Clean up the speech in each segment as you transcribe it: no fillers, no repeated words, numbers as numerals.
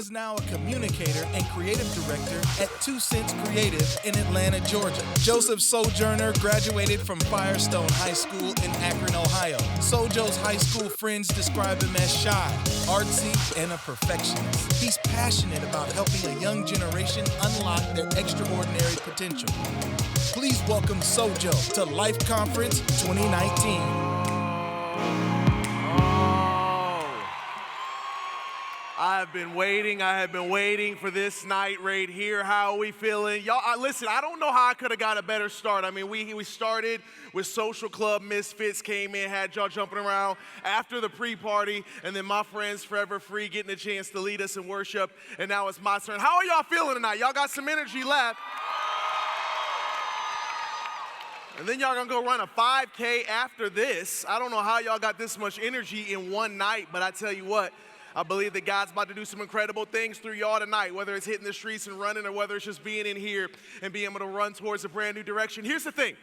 is now a communicator and creative director at 2 Cents Creative in Atlanta, Georgia. Joseph Sojourner graduated from Firestone High School in Akron, Ohio. Sojo's high school friends describe him as shy, artsy, and a perfectionist. He's passionate about helping a young generation unlock their extraordinary potential. Please welcome Sojo to Life Conference 2019. I have been waiting for this night right here. How are we feeling? Y'all, listen, I don't know how I could have got a better start. I mean, we started with Social Club Misfits, came in, had y'all jumping around after the pre-party, and then my friends Forever Free getting a chance to lead us in worship, and now it's my turn. How are y'all feeling tonight? Y'all got some energy left. And then y'all gonna go run a 5K after this. I don't know how y'all got this much energy in one night, but I tell you what, I believe that God's about to do some incredible things through y'all tonight, whether it's hitting the streets and running or whether it's just being in here and being able to run towards a brand new direction. Here's the thing.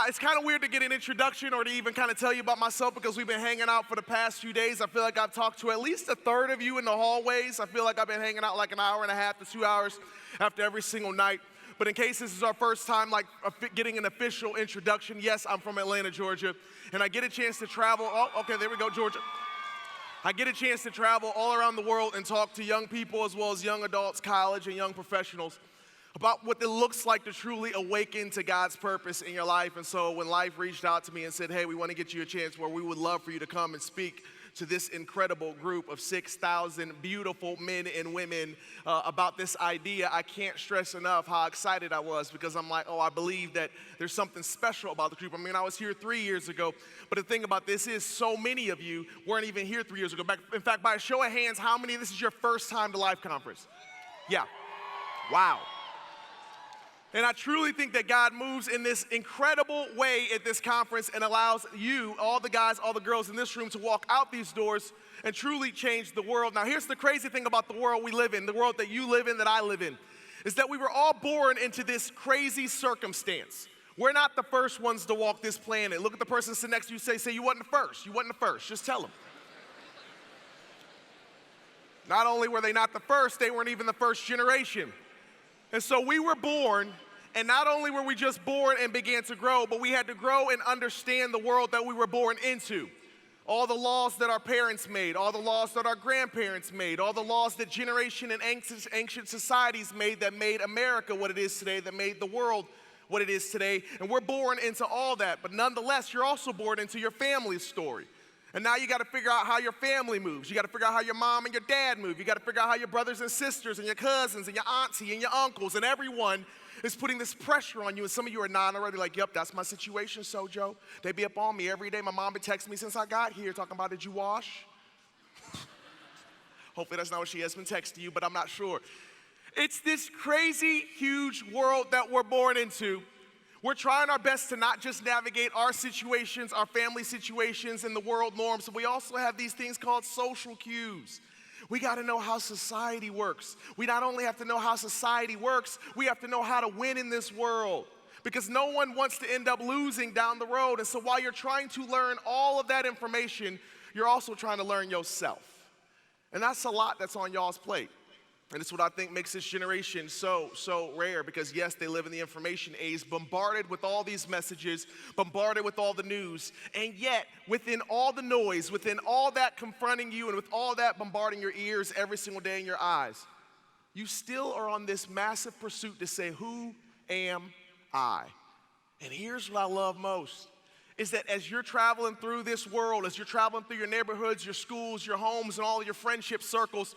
It's kind of weird to get an introduction or to even kind of tell you about myself because we've been hanging out for the past few days. I feel like I've talked to at least a third of you in the hallways. I feel like I've been hanging out like an hour and a half to 2 hours after every single night. But in case this is our first time getting an official introduction, yes, I'm from Atlanta, Georgia, and I get a chance to travel. Oh, okay, there we go, Georgia. I get a chance to travel all around the world and talk to young people as well as young adults, college, and young professionals about what it looks like to truly awaken to God's purpose in your life. And so when Life reached out to me and said, hey, we want to get you a chance where we would love for you to come and speak to this incredible group of 6,000 beautiful men and women about this idea, I can't stress enough how excited I was because I'm like, oh, I believe that there's something special about the group. I mean, I was here 3 years ago, but the thing about this is so many of you weren't even here 3 years ago. In fact, by a show of hands, how many of this is your first time to Life Conference? Yeah. Wow. And I truly think that God moves in this incredible way at this conference and allows you, all the guys, all the girls in this room to walk out these doors and truly change the world. Now, here's the crazy thing about the world we live in, the world that you live in, that I live in, is that we were all born into this crazy circumstance. We're not the first ones to walk this planet. Look at the person sitting next to you, say, you wasn't the first. You wasn't the first. Just tell them. Not only were they not the first, they weren't even the first generation. And so we were born, and not only were we just born and began to grow, but we had to grow and understand the world that we were born into. All the laws that our parents made, all the laws that our grandparents made, all the laws that generation and ancient societies made that made America what it is today, that made the world what it is today. And we're born into all that, but nonetheless, you're also born into your family's story. And now you got to figure out how your family moves. You got to figure out how your mom and your dad move. You got to figure out how your brothers and sisters and your cousins and your auntie and your uncles and everyone is putting this pressure on you. And some of you are nodding already like, yep, that's my situation, Sojo. They be up on me every day. My mom been texting me since I got here talking about, did you wash? Hopefully that's not what she has been texting you, but I'm not sure. It's this crazy, huge world that we're born into. We're trying our best to not just navigate our situations, our family situations, and the world norms, but we also have these things called social cues. We got to know how society works. We not only have to know how society works, we have to know how to win in this world because no one wants to end up losing down the road. And so while you're trying to learn all of that information, you're also trying to learn yourself. And that's a lot that's on y'all's plate. And it's what I think makes this generation so rare because, yes, they live in the information age, bombarded with all these messages, bombarded with all the news. And yet, within all the noise, within all that confronting you and with all that bombarding your ears every single day in your eyes, you still are on this massive pursuit to say, who am I? And here's what I love most. Is that as you're traveling through this world, as you're traveling through your neighborhoods, your schools, your homes, and all of your friendship circles,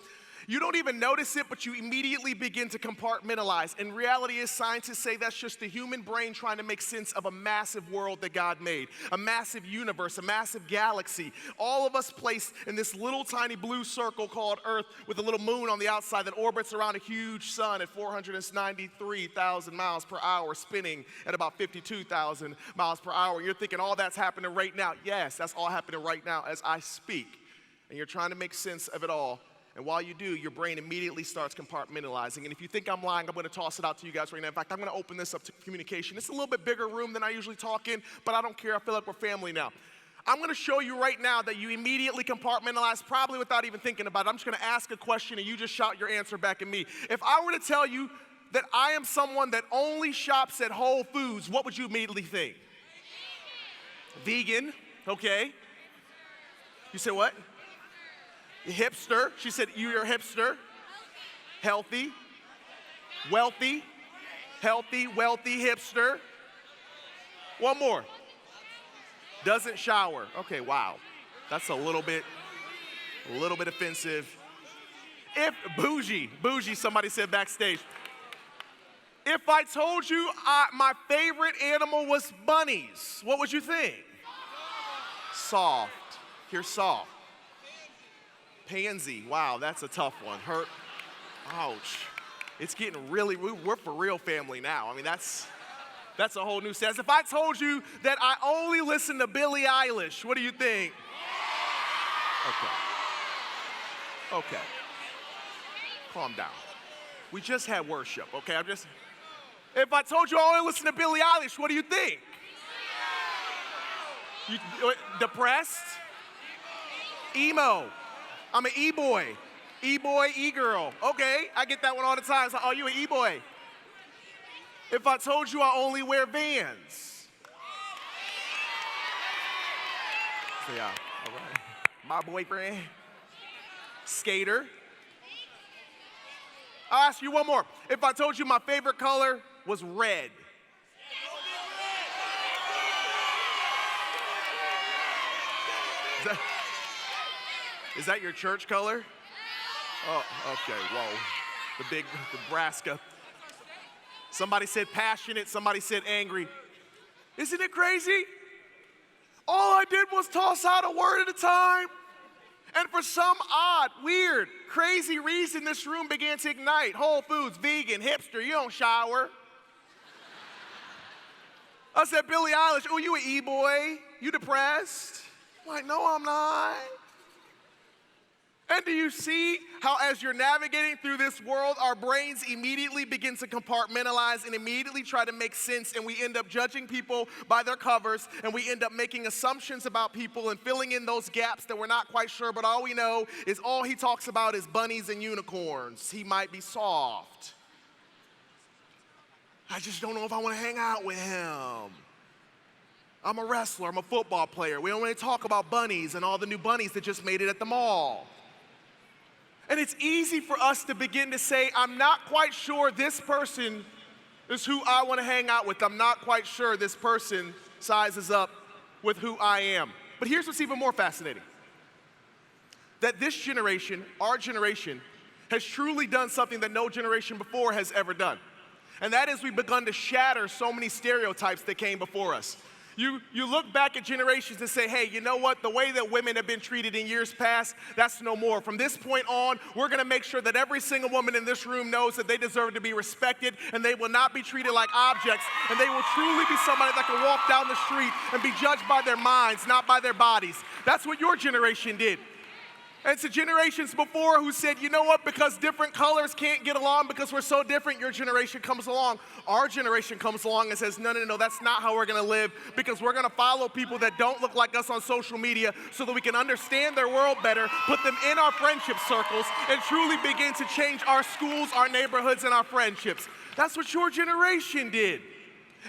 you don't even notice it, but you immediately begin to compartmentalize. And reality is, scientists say that's just the human brain trying to make sense of a massive world that God made, a massive universe, a massive galaxy. All of us placed in this little tiny blue circle called Earth with a little moon on the outside that orbits around a huge sun at 493,000 miles per hour, spinning at about 52,000 miles per hour. You're thinking all that's happening right now. Yes, that's all happening right now as I speak. And you're trying to make sense of it all. And while you do, your brain immediately starts compartmentalizing. And if you think I'm lying, I'm going to toss it out to you guys right now. In fact, I'm going to open this up to communication. It's a little bit bigger room than I usually talk in, but I don't care. I feel like we're family now. I'm gonna show you right now that you immediately compartmentalize, probably without even thinking about it. I'm just gonna ask a question and you just shout your answer back at me. If I were to tell you that I am someone that only shops at Whole Foods, what would you immediately think? Vegan, okay. You said what? Hipster. She said you're a hipster. Healthy. Wealthy. Healthy, wealthy, hipster. One more. Doesn't shower. Okay, wow. That's a little bit offensive. If bougie, somebody said backstage. If I told you my favorite animal was bunnies, what would you think? Soft. Here's soft. Pansy. Wow, that's a tough one. Hurt. Ouch. It's getting really, we're for real family now. I mean, that's a whole new sense. If I told you that I only listen to Billie Eilish, what do you think? Okay. Calm down. We just had worship, okay? If I told you I only listen to Billie Eilish, what do you think? You, depressed? Emo. I'm an e-boy. E-boy, e-girl. Okay, I get that one all the time. So, oh, you an e-boy. If I told you I only wear Vans. So, yeah, all right. My boyfriend. Skater. I'll ask you one more. If I told you my favorite color was red. Is that your church color? Oh, okay, whoa. The big Nebraska. Somebody said passionate, somebody said angry. Isn't it crazy? All I did was toss out a word at a time. And for some odd, weird, crazy reason, this room began to ignite. Whole Foods, vegan, hipster, you don't shower. I said, Billie Eilish, oh, you an e-boy? You depressed? I'm like, no, I'm not. And do you see how as you're navigating through this world, our brains immediately begin to compartmentalize and immediately try to make sense, and we end up judging people by their covers, and we end up making assumptions about people and filling in those gaps that we're not quite sure, but all we know is all he talks about is bunnies and unicorns. He might be soft. I just don't know if I want to hang out with him. I'm a wrestler, I'm a football player. We don't want to talk about bunnies and all the new bunnies that just made it at the mall. And it's easy for us to begin to say, I'm not quite sure this person is who I want to hang out with. I'm not quite sure this person sizes up with who I am. But here's what's even more fascinating. That this generation, our generation, has truly done something that no generation before has ever done. And that is we've begun to shatter so many stereotypes that came before us. You look back at generations and say, hey, you know what? The way that women have been treated in years past, that's no more. From this point on, we're going to make sure that every single woman in this room knows that they deserve to be respected and they will not be treated like objects, and they will truly be somebody that can walk down the street and be judged by their minds, not by their bodies. That's what your generation did. And it's the generations before who said, you know what, because different colors can't get along because we're so different, your generation comes along. Our generation comes along and says, no, that's not how we're going to live, because we're going to follow people that don't look like us on social media so that we can understand their world better, put them in our friendship circles, and truly begin to change our schools, our neighborhoods, and our friendships. That's what your generation did.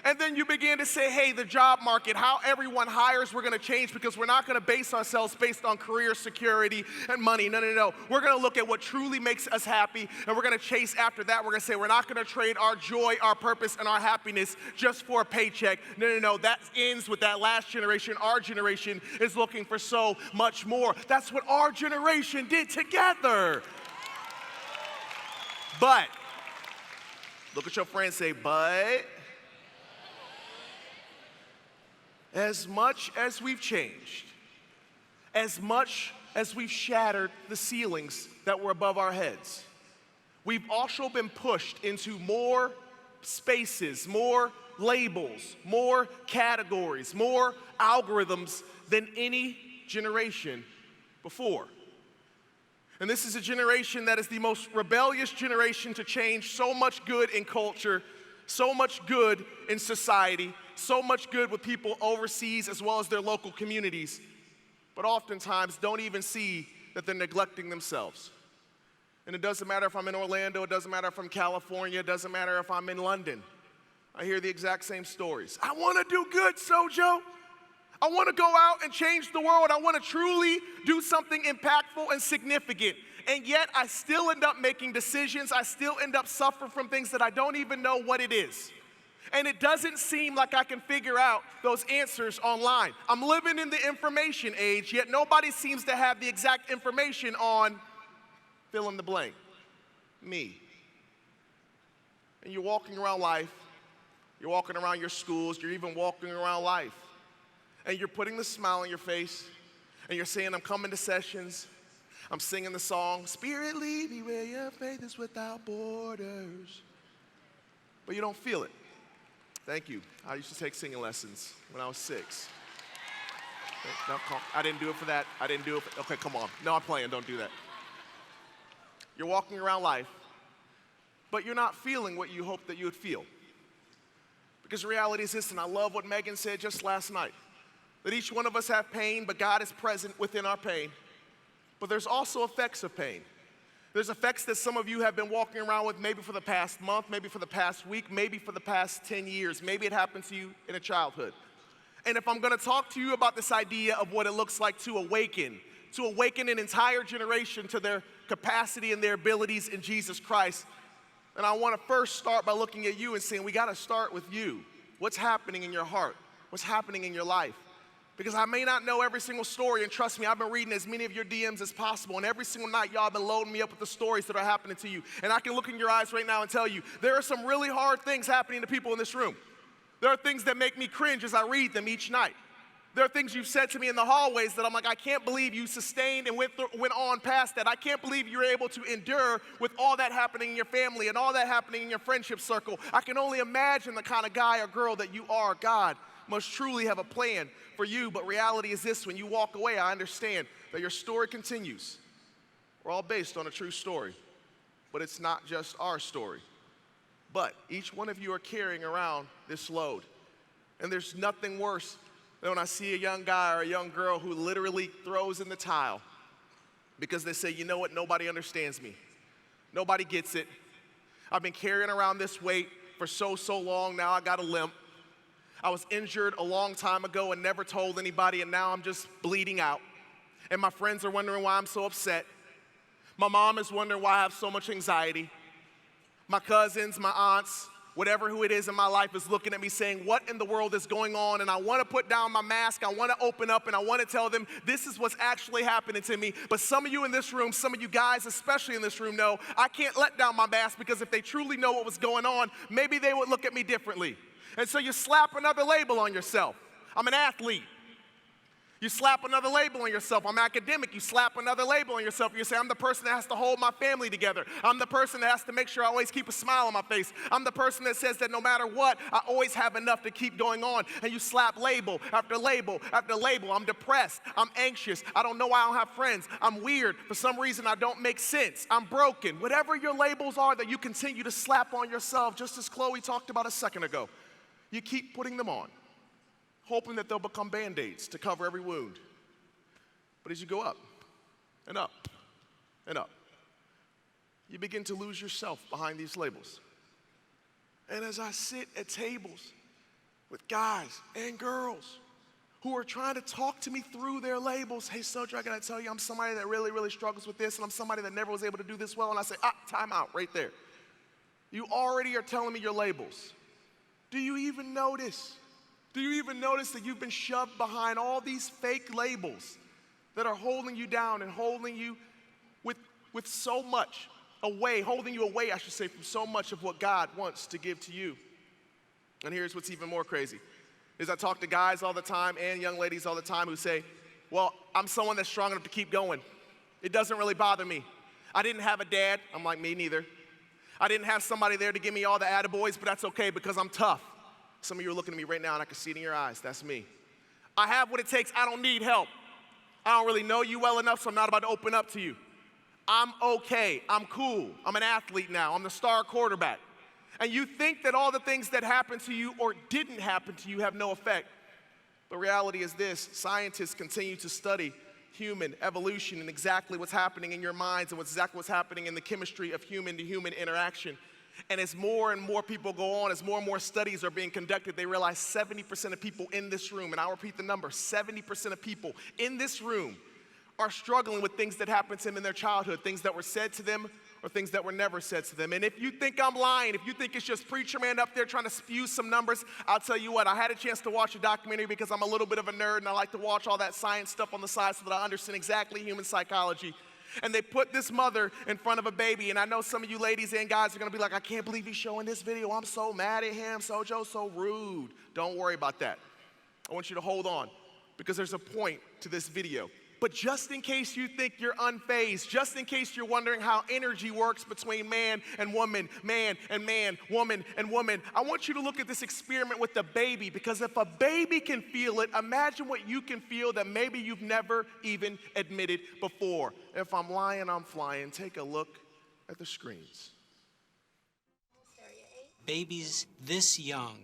And then you began to say, hey, the job market, how everyone hires, we're going to change because we're not going to base ourselves based on career security and money. No. We're going to look at what truly makes us happy, and we're going to chase after that. We're going to say we're not going to trade our joy, our purpose, and our happiness just for a paycheck. No. That ends with that last generation. Our generation is looking for so much more. That's what our generation did together. But, look at your friend, say, but. As much as we've changed, as much as we've shattered the ceilings that were above our heads, we've also been pushed into more spaces, more labels, more categories, more algorithms than any generation before. And this is a generation that is the most rebellious generation to change so much good in culture, so much good in society, so much good with people overseas as well as their local communities, but oftentimes don't even see that they're neglecting themselves. And it doesn't matter if I'm in Orlando, it doesn't matter if I'm in California, it doesn't matter if I'm in London. I hear the exact same stories. I want to do good, Sojo. I want to go out and change the world. I want to truly do something impactful and significant. And yet I still end up making decisions. I still end up suffering from things that I don't even know what it is. And it doesn't seem like I can figure out those answers online. I'm living in the information age, yet nobody seems to have the exact information on fill in the blank, me. And you're walking around life, you're walking around your schools, you're even walking around life. And you're putting the smile on your face, and you're saying, I'm coming to sessions, I'm singing the song, Spirit lead me where your faith is without borders. But you don't feel it. Thank you. I used to take singing lessons when I was 6. No, I didn't do it for that. I didn't do it for, okay, come on. No, I'm playing, don't do that. You're walking around life, but you're not feeling what you hoped that you would feel. Because the reality is this, and I love what Megan said just last night, that each one of us have pain, but God is present within our pain. But there's also effects of pain. There's effects that some of you have been walking around with maybe for the past month, maybe for the past week, maybe for the past 10 years. Maybe it happened to you in a childhood. And if I'm gonna talk to you about this idea of what it looks like to awaken an entire generation to their capacity and their abilities in Jesus Christ, and I wanna first start by looking at you and saying, we gotta start with you. What's happening in your heart? What's happening in your life? Because I may not know every single story, and trust me, I've been reading as many of your DMs as possible, and every single night, y'all have been loading me up with the stories that are happening to you. And I can look in your eyes right now and tell you, there are some really hard things happening to people in this room. There are things that make me cringe as I read them each night. There are things you've said to me in the hallways that I'm like, I can't believe you sustained and went on past that. I can't believe you're able to endure with all that happening in your family and all that happening in your friendship circle. I can only imagine the kind of guy or girl that you are. God must truly have a plan for you, but reality is this, when you walk away, I understand that your story continues. We're all based on a true story, but it's not just our story. But each one of you are carrying around this load, and there's nothing worse than when I see a young guy or a young girl who literally throws in the towel because they say, you know what, nobody understands me. Nobody gets it. I've been carrying around this weight for so long, now I got a limp. I was injured a long time ago and never told anybody, and now I'm just bleeding out. And my friends are wondering why I'm so upset. My mom is wondering why I have so much anxiety. My cousins, my aunts, whatever who it is in my life is looking at me saying, what in the world is going on? And I want to put down my mask, I want to open up, and I want to tell them this is what's actually happening to me. But some of you in this room, some of you guys especially in this room know I can't let down my mask, because if they truly know what was going on, maybe they would look at me differently. And so you slap another label on yourself. I'm an athlete. You slap another label on yourself. I'm academic. You slap another label on yourself. You say, I'm the person that has to hold my family together. I'm the person that has to make sure I always keep a smile on my face. I'm the person that says that no matter what, I always have enough to keep going on. And you slap label after label after label. I'm depressed. I'm anxious. I don't know why I don't have friends. I'm weird. For some reason, I don't make sense. I'm broken. Whatever your labels are that you continue to slap on yourself, just as Chloe talked about a second ago, you keep putting them on, hoping that they'll become Band-Aids to cover every wound. But as you go up and up and up, you begin to lose yourself behind these labels. And as I sit at tables with guys and girls who are trying to talk to me through their labels, hey, Sojourner, I gotta tell you, I'm somebody that really struggles with this, and I'm somebody that never was able to do this well, and I say, time out right there. You already are telling me your labels. Do you even notice? Do you even notice that you've been shoved behind all these fake labels that are holding you down and holding you with so much away, holding you away, I should say, from so much of what God wants to give to you? And here's what's even more crazy, is I talk to guys all the time and young ladies all the time who say, well, I'm someone that's strong enough to keep going. It doesn't really bother me. I didn't have a dad. I'm like, me neither. I didn't have somebody there to give me all the attaboys, but that's okay because I'm tough. Some of you are looking at me right now and I can see it in your eyes. That's me. I have what it takes. I don't need help. I don't really know you well enough, so I'm not about to open up to you. I'm okay. I'm cool. I'm an athlete now. I'm the star quarterback. And you think that all the things that happened to you or didn't happen to you have no effect. The reality is this: scientists continue to study human evolution and exactly what's happening in your minds and exactly what's happening in the chemistry of human-to-human interaction. And as more and more people go on, as more and more studies are being conducted, they realize 70% of people in this room, and I'll repeat the number, 70% of people in this room are struggling with things that happened to them in their childhood, things that were said to them or things that were never said to them. And if you think I'm lying, if you think it's just preacher man up there trying to spew some numbers, I'll tell you what, I had a chance to watch a documentary because I'm a little bit of a nerd and I like to watch all that science stuff on the side so that I understand exactly human psychology. And they put this mother in front of a baby, and I know some of you ladies and guys are gonna be like, I can't believe he's showing this video. I'm so mad at him. Sojo's so rude. Don't worry about that. I want you to hold on because there's a point to this video. But just in case you think you're unfazed, just in case you're wondering how energy works between man and woman, man and man, woman and woman, I want you to look at this experiment with the baby, because if a baby can feel it, imagine what you can feel that maybe you've never even admitted before. If I'm lying, I'm flying. Take a look at the screens. Babies this young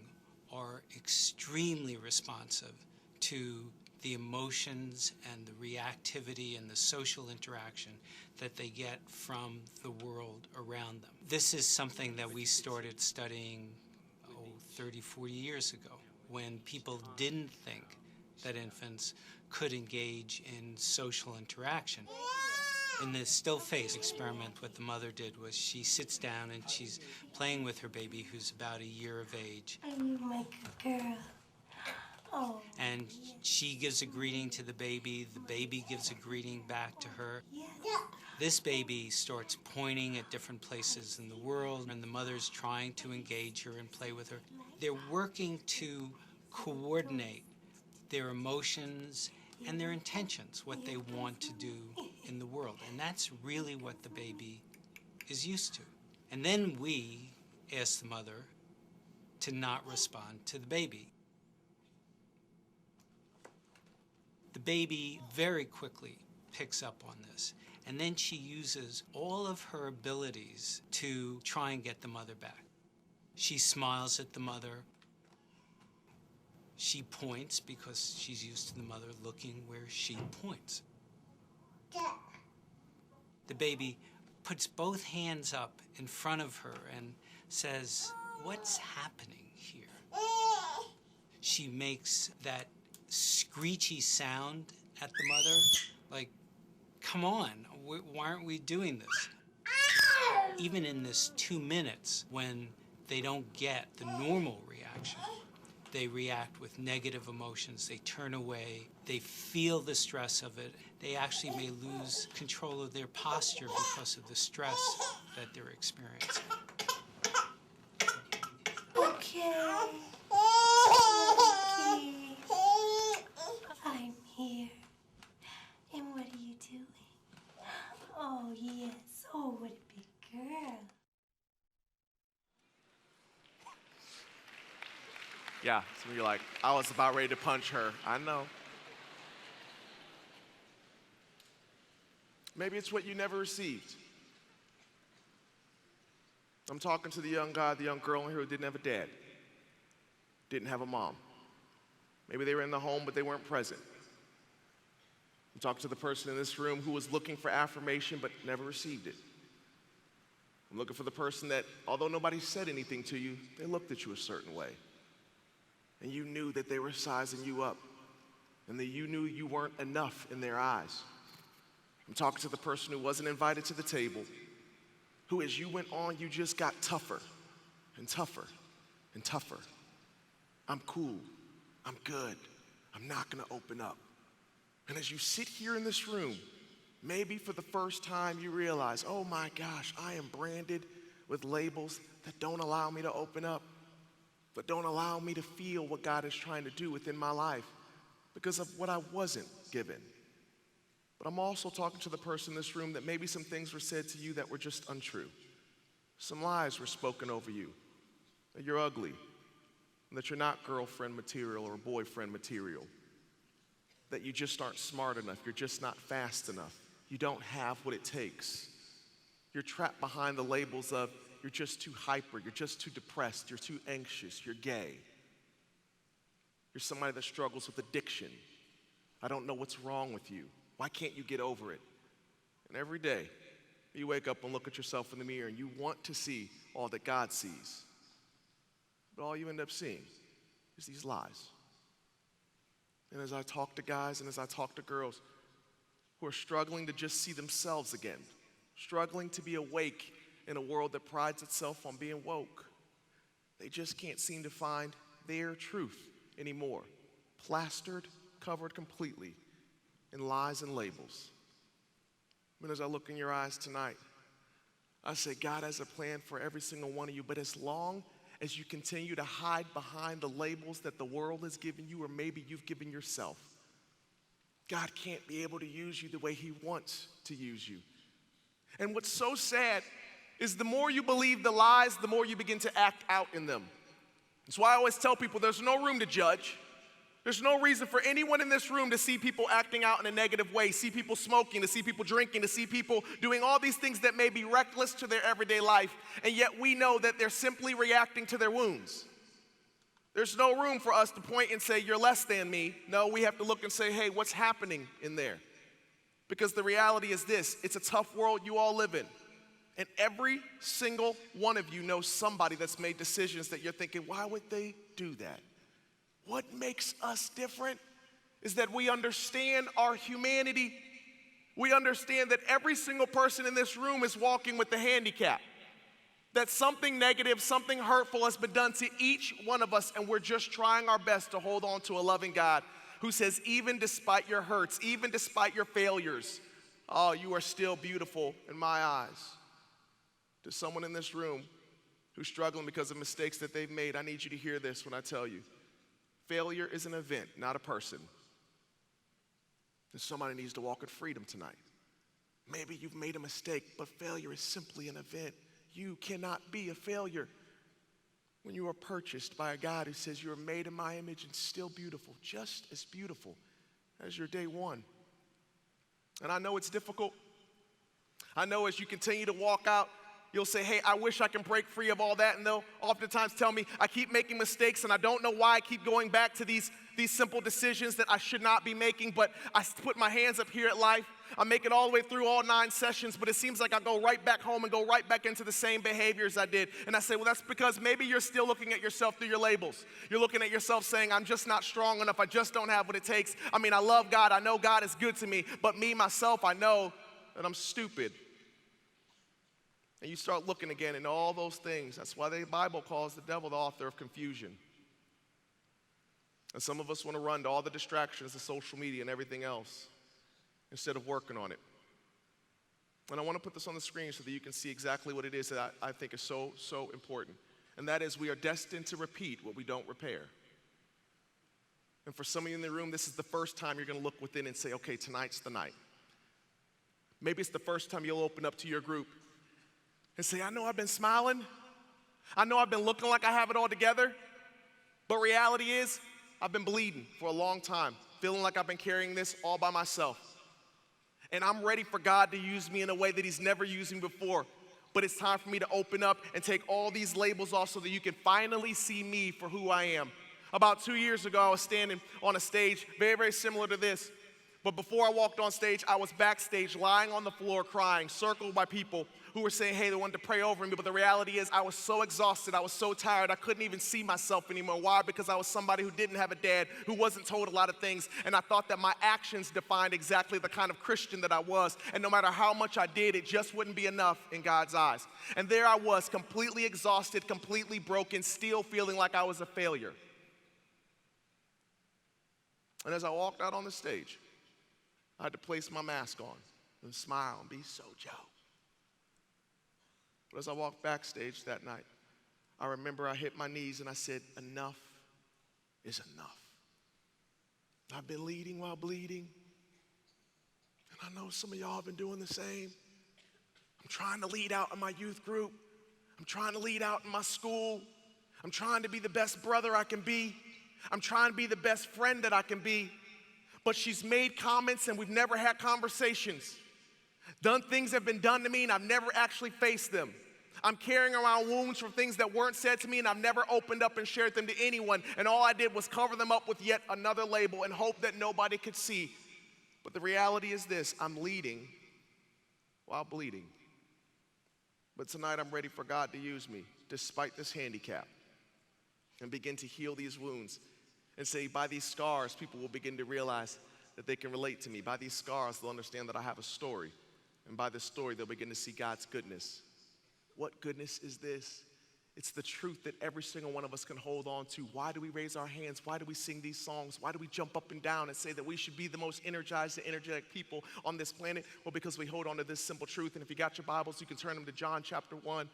are extremely responsive to the emotions and the reactivity and the social interaction that they get from the world around them. This is something that we started studying 30, 40 years ago, when people didn't think that infants could engage in social interaction. In the still face experiment, what the mother did was she sits down and she's playing with her baby, who's about a year of age. I'm like a girl. Oh. And she gives a greeting to the baby gives a greeting back to her. Yeah. This baby starts pointing at different places in the world, and the mother's trying to engage her and play with her. They're working to coordinate their emotions and their intentions, what they want to do in the world. And that's really what the baby is used to. And then we ask the mother to not respond to the baby. The baby very quickly picks up on this, and then she uses all of her abilities to try and get the mother back. She smiles at the mother. She points because she's used to the mother looking where she points. The baby puts both hands up in front of her and says, "What's happening here?" She makes that screechy sound at the mother, like, come on, why aren't we doing this? Even in this 2 minutes, when they don't get the normal reaction, they react with negative emotions, they turn away, they feel the stress of it, they actually may lose control of their posture because of the stress that they're experiencing. Okay. I'm here. And what are you doing? Oh, yes. Oh, what a big girl. Yeah, some of you are like, I was about ready to punch her. I know. Maybe it's what you never received. I'm talking to the young guy, the young girl in here who didn't have a dad, didn't have a mom. Maybe they were in the home, but they weren't present. I'm talking to the person in this room who was looking for affirmation, but never received it. I'm looking for the person that, although nobody said anything to you, they looked at you a certain way. And you knew that they were sizing you up, and that you knew you weren't enough in their eyes. I'm talking to the person who wasn't invited to the table, who as you went on, you just got tougher and tougher and tougher. I'm cool, I'm good, I'm not gonna open up. And as you sit here in this room, maybe for the first time you realize, oh my gosh, I am branded with labels that don't allow me to open up, that don't allow me to feel what God is trying to do within my life because of what I wasn't given. But I'm also talking to the person in this room that maybe some things were said to you that were just untrue. Some lies were spoken over you, that you're ugly, and that you're not girlfriend material or boyfriend material, that you just aren't smart enough, you're just not fast enough, you don't have what it takes. You're trapped behind the labels of you're just too hyper, you're just too depressed, you're too anxious, you're gay. You're somebody that struggles with addiction. I don't know what's wrong with you. Why can't you get over it? And every day, you wake up and look at yourself in the mirror and you want to see all that God sees. But all you end up seeing is these lies. And as I talk to guys and as I talk to girls who are struggling to just see themselves again, struggling to be awake in a world that prides itself on being woke, they just can't seem to find their truth anymore, plastered, covered completely in lies and labels. And as I look in your eyes tonight, I say, God has a plan for every single one of you, but as long as you continue to hide behind the labels that the world has given you or maybe you've given yourself, God can't be able to use you the way he wants to use you. And what's so sad is the more you believe the lies, the more you begin to act out in them. That's why I always tell people there's no room to judge. There's no reason for anyone in this room to see people acting out in a negative way, see people smoking, to see people drinking, to see people doing all these things that may be reckless to their everyday life, and yet we know that they're simply reacting to their wounds. There's no room for us to point and say, you're less than me. No, we have to look and say, hey, what's happening in there? Because the reality is this, it's a tough world you all live in. And every single one of you knows somebody that's made decisions that you're thinking, why would they do that? What makes us different is that we understand our humanity. We understand that every single person in this room is walking with the handicap. That something negative, something hurtful has been done to each one of us, and we're just trying our best to hold on to a loving God who says, even despite your hurts, even despite your failures, oh, you are still beautiful in my eyes. To someone in this room who's struggling because of mistakes that they've made, I need you to hear this when I tell you. Failure is an event, not a person. And somebody needs to walk in freedom tonight. Maybe you've made a mistake, but failure is simply an event. You cannot be a failure when you are purchased by a God who says you are made in my image and still beautiful, just as beautiful as your day one. And I know it's difficult. I know as you continue to walk out, you'll say, hey, I wish I can break free of all that. And they'll oftentimes tell me, I keep making mistakes and I don't know why I keep going back to these simple decisions that I should not be making, but I put my hands up here at life. I make it all the way through all 9 sessions, but it seems like I go right back home and go right back into the same behaviors I did. And I say, well, that's because maybe you're still looking at yourself through your labels. You're looking at yourself saying, I'm just not strong enough. I just don't have what it takes. I mean, I love God. I know God is good to me, but me, myself, I know that I'm stupid. And you start looking again into all those things. That's why the Bible calls the devil the author of confusion. And some of us want to run to all the distractions of social media and everything else instead of working on it. And I want to put this on the screen so that you can see exactly what it is that I think is so, so important. And that is we are destined to repeat what we don't repair. And for some of you in the room, this is the first time you're going to look within and say, okay, tonight's the night. Maybe it's the first time you'll open up to your group and say, I know I've been smiling. I know I've been looking like I have it all together. But reality is, I've been bleeding for a long time, feeling like I've been carrying this all by myself. And I'm ready for God to use me in a way that he's never used me before. But it's time for me to open up and take all these labels off so that you can finally see me for who I am. About 2 years ago, I was standing on a stage very, very similar to this. But before I walked on stage, I was backstage lying on the floor crying, circled by people who were saying, hey, they wanted to pray over me. But the reality is I was so exhausted. I was so tired. I couldn't even see myself anymore. Why? Because I was somebody who didn't have a dad, who wasn't told a lot of things. And I thought that my actions defined exactly the kind of Christian that I was. And no matter how much I did, it just wouldn't be enough in God's eyes. And there I was, completely exhausted, completely broken, still feeling like I was a failure. And as I walked out on the stage, I had to place my mask on and smile and be so Joe. But as I walked backstage that night, I remember I hit my knees and I said, enough is enough. I've been leading while bleeding. And I know some of y'all have been doing the same. I'm trying to lead out in my youth group. I'm trying to lead out in my school. I'm trying to be the best brother I can be. I'm trying to be the best friend that I can be. But she's made comments and we've never had conversations. Things have been done to me and I've never actually faced them. I'm carrying around wounds from things that weren't said to me, and I've never opened up and shared them to anyone. And all I did was cover them up with yet another label and hope that nobody could see. But the reality is this: I'm leading while bleeding. But tonight I'm ready for God to use me despite this handicap and begin to heal these wounds and say, by these scars, people will begin to realize that they can relate to me. By these scars, they'll understand that I have a story. And by this story, they'll begin to see God's goodness. What goodness is this? It's the truth that every single one of us can hold on to. Why do we raise our hands? Why do we sing these songs? Why do we jump up and down and say that we should be the most energized and energetic people on this planet? Well, because we hold on to this simple truth. And if you got your Bibles, you can turn them to John chapter 1.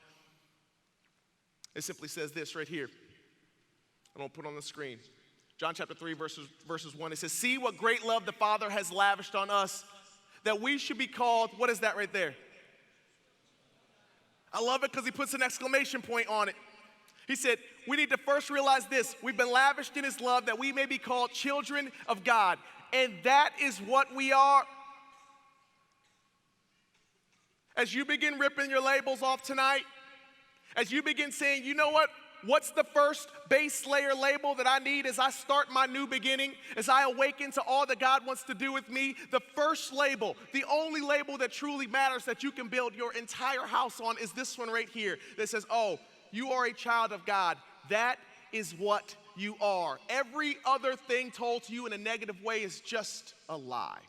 It simply says this right here. I'm going to put it on the screen. John chapter 3, verses 1. It says, see what great love the Father has lavished on us, that we should be called, what is that right there? I love it because he puts an exclamation point on it. He said, we need to first realize this. We've been lavished in his love that we may be called children of God. And that is what we are. As you begin ripping your labels off tonight, as you begin saying, you know what? What's the first base layer label that I need as I start my new beginning, as I awaken to all that God wants to do with me? The first label, the only label that truly matters that you can build your entire house on is this one right here that says, oh, you are a child of God. That is what you are. Every other thing told to you in a negative way is just a lie,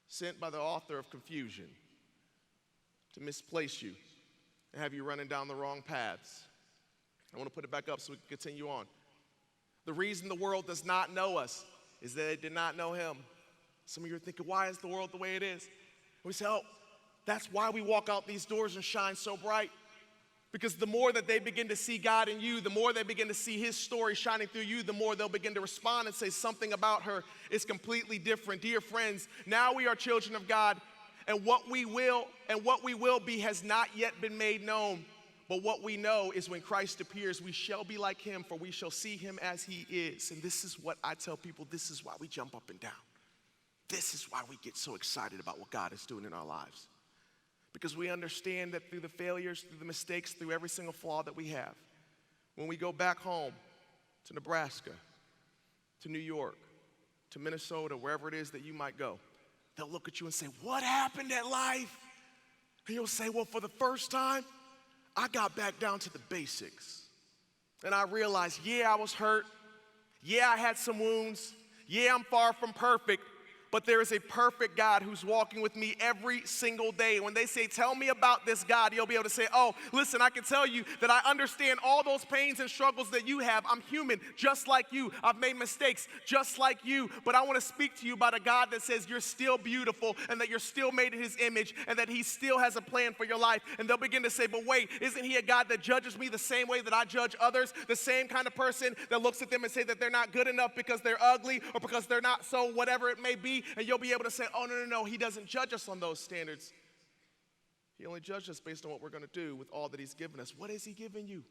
sent by the author of confusion to misplace you and have you running down the wrong paths. I want to put it back up so we can continue on. The reason the world does not know us is that it did not know him. Some of you are thinking, why is the world the way it is? And we say, oh, that's why we walk out these doors and shine so bright. Because the more that they begin to see God in you, the more they begin to see his story shining through you, the more they'll begin to respond and say something about her is completely different. Dear friends, now we are children of God, and what we will be has not yet been made known. But what we know is when Christ appears, we shall be like him, for we shall see him as he is. And this is what I tell people, this is why we jump up and down. This is why we get so excited about what God is doing in our lives. Because we understand that through the failures, through the mistakes, through every single flaw that we have, when we go back home to Nebraska, to New York, to Minnesota, wherever it is that you might go, they'll look at you and say, what happened at life? And you'll say, well, for the first time, I got back down to the basics. And I realized, yeah, I was hurt. Yeah, I had some wounds. Yeah, I'm far from perfect. But there is a perfect God who's walking with me every single day. When they say, tell me about this God, you'll be able to say, oh, listen, I can tell you that I understand all those pains and struggles that you have. I'm human, just like you. I've made mistakes, just like you. But I want to speak to you about a God that says you're still beautiful and that you're still made in his image and that he still has a plan for your life. And they'll begin to say, but wait, isn't he a God that judges me the same way that I judge others? The same kind of person that looks at them and say that they're not good enough because they're ugly or because they're not so whatever it may be. And you'll be able to say, oh, no, he doesn't judge us on those standards. He only judges us based on what we're going to do with all that he's given us. What has he given you?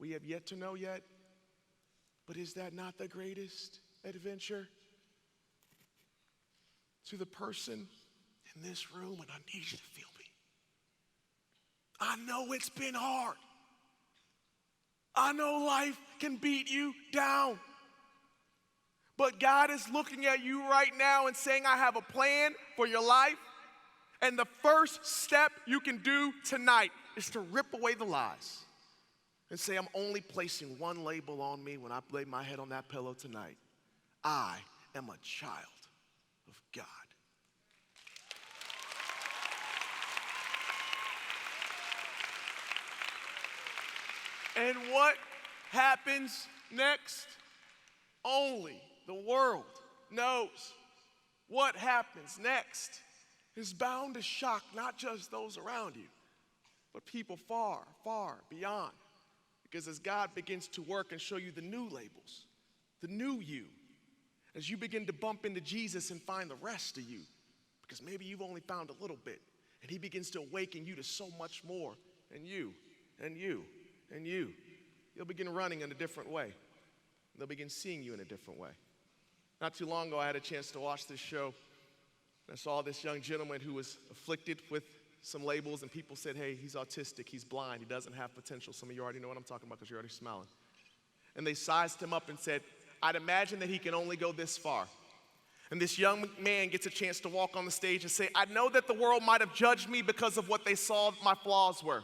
We have yet to know yet. But is that not the greatest adventure? To the person in this room, and I need you to feel me. I know it's been hard. I know life can beat you down. But God is looking at you right now and saying, I have a plan for your life. And the first step you can do tonight is to rip away the lies and say, I'm only placing one label on me when I lay my head on that pillow tonight. I am a child of God. And what happens next? Only the world knows. What happens next is bound to shock not just those around you, but people far, far beyond. Because as God begins to work and show you the new labels, the new you, as you begin to bump into Jesus and find the rest of you, because maybe you've only found a little bit, and he begins to awaken you to so much more, and you, and you, and you. You'll begin running in a different way. They'll begin seeing you in a different way. Not too long ago, I had a chance to watch this show. I saw this young gentleman who was afflicted with some labels, and people said, hey, he's autistic, he's blind, he doesn't have potential. Some of you already know what I'm talking about because you're already smiling. And they sized him up and said, I'd imagine that he can only go this far. And this young man gets a chance to walk on the stage and say, I know that the world might have judged me because of what they saw my flaws were.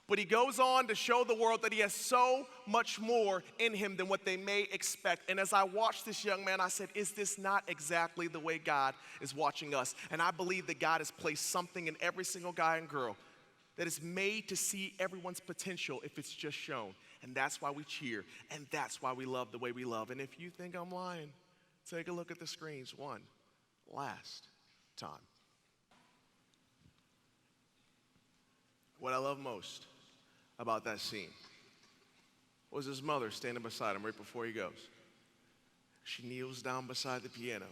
But he goes on to show the world that he has so much more in him than what they may expect. And as I watched this young man, I said, is this not exactly the way God is watching us? And I believe that God has placed something in every single guy and girl that is made to see everyone's potential if it's just shown. And that's why we cheer, and that's why we love the way we love. And if you think I'm lying, take a look at the screens one last time. What I love most about that scene was his mother standing beside him right before he goes. She kneels down beside the piano,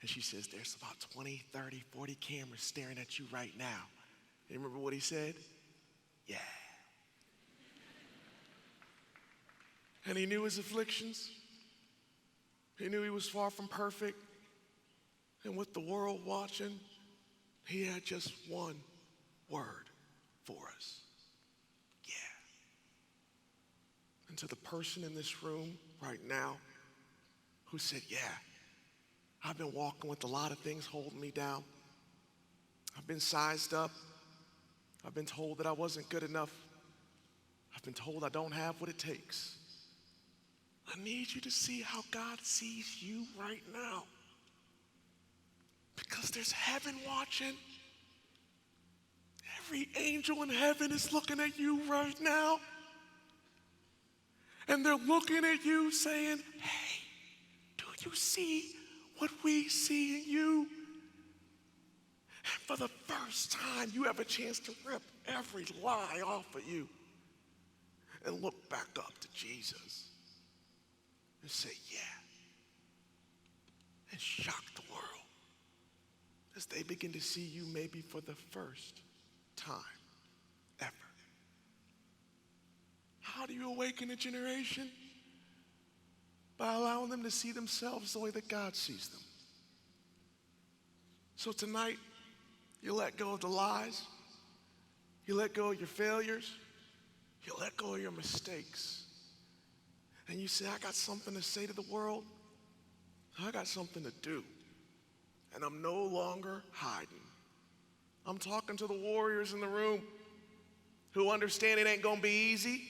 and she says, there's about 20, 30, 40 cameras staring at you right now. You remember what he said? Yeah. And he knew his afflictions. He knew he was far from perfect. And with the world watching, he had just one word for us. Yeah. And to the person in this room right now who said, yeah, I've been walking with a lot of things holding me down. I've been sized up. I've been told that I wasn't good enough. I've been told I don't have what it takes. I need you to see how God sees you right now. Because there's heaven watching. Every angel in heaven is looking at you right now. And they're looking at you saying, hey, do you see what we see in you? And for the first time, you have a chance to rip every lie off of you and look back up to Jesus and say, yeah, and shock the world as they begin to see you maybe for the first time ever. How do you awaken a generation? By allowing them to see themselves the way that God sees them. So tonight, you let go of the lies. You let go of your failures. You let go of your mistakes. And you say, I got something to say to the world. I got something to do. And I'm no longer hiding. I'm talking to the warriors in the room who understand it ain't going to be easy,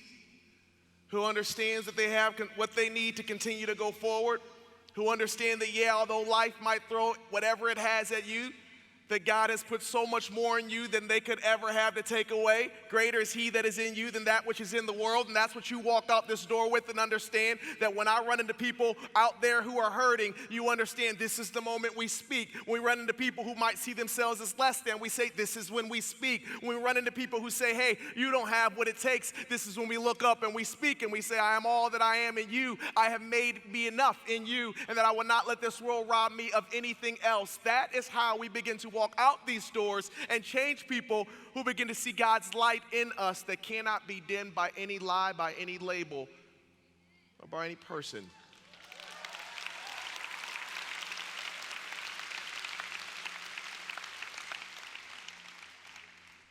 who understands that they have what they need to continue to go forward, who understand that, yeah, although life might throw whatever it has at you, that God has put so much more in you than they could ever have to take away. Greater is he that is in you than that which is in the world. And that's what you walk out this door with, and understand that when I run into people out there who are hurting, you understand this is the moment we speak. When we run into people who might see themselves as less than, we say this is when we speak. When we run into people who say, hey, you don't have what it takes, this is when we look up and we speak and we say, I am all that I am in you. I have made me enough in you, and that I will not let this world rob me of anything else. That is how we begin to walk out these doors and change people who begin to see God's light in us that cannot be dimmed by any lie, by any label, or by any person.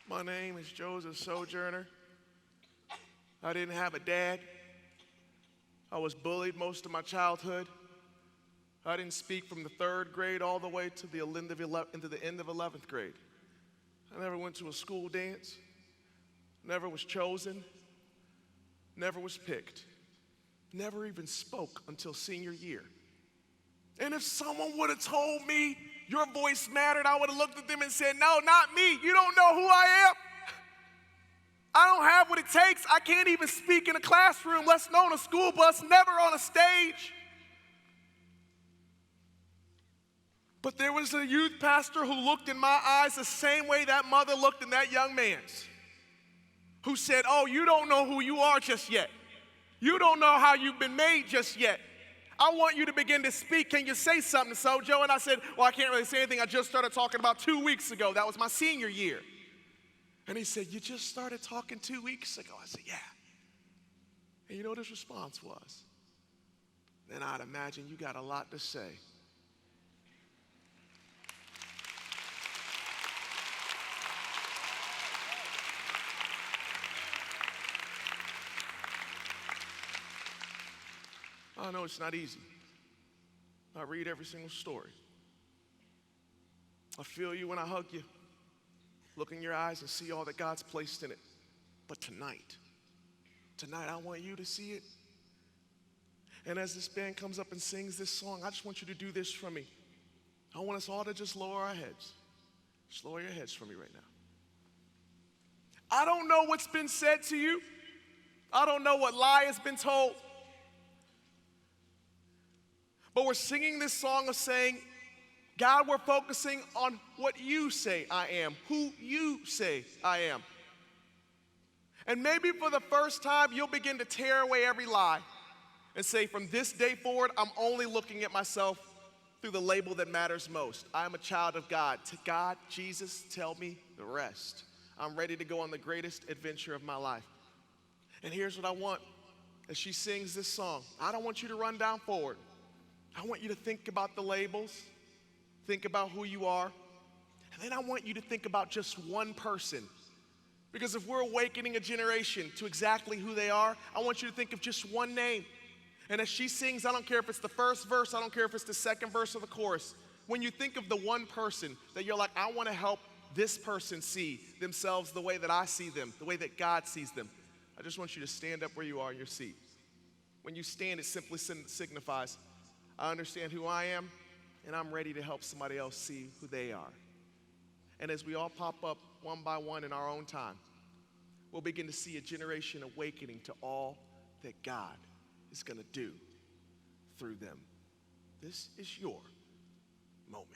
My name is Joseph Sojourner. I didn't have a dad. I was bullied most of my childhood. I didn't speak from the 3rd grade all the way to the end of 11th grade. I never went to a school dance, never was chosen, never was picked, never even spoke until senior year. And if someone would have told me your voice mattered, I would have looked at them and said, no, not me. You don't know who I am. I don't have what it takes. I can't even speak in a classroom, less known a school bus, never on a stage. But there was a youth pastor who looked in my eyes the same way that mother looked in that young man's, who said, oh, you don't know who you are just yet. You don't know how you've been made just yet. I want you to begin to speak. Can you say something, Sojo? And I said, well, I can't really say anything. I just started talking about 2 weeks ago. That was my senior year. And he said, you just started talking 2 weeks ago? I said, yeah. And you know what his response was? Then I'd imagine you got a lot to say. I know it's not easy. I read every single story. I feel you when I hug you, look in your eyes and see all that God's placed in it. But tonight, I want you to see it. And as this band comes up and sings this song, I just want you to do this for me. I want us all to just lower our heads. Just lower your heads for me right now. I don't know what's been said to you. I don't know what lie has been told. But we're singing this song of saying, God, we're focusing on what you say I am, who you say I am. And maybe for the first time, you'll begin to tear away every lie and say, from this day forward, I'm only looking at myself through the label that matters most. I am a child of God. To God, Jesus, tell me the rest. I'm ready to go on the greatest adventure of my life. And here's what I want as she sings this song. I don't want you to run down forward. I want you to think about the labels, think about who you are, and then I want you to think about just one person. Because if we're awakening a generation to exactly who they are, I want you to think of just one name. And as she sings, I don't care if it's the first verse, I don't care if it's the second verse or the chorus. When you think of the one person that you're like, I want to help this person see themselves the way that I see them, the way that God sees them, I just want you to stand up where you are in your seat. When you stand, it simply signifies, I understand who I am, and I'm ready to help somebody else see who they are. And as we all pop up one by one in our own time, we'll begin to see a generation awakening to all that God is going to do through them. This is your moment.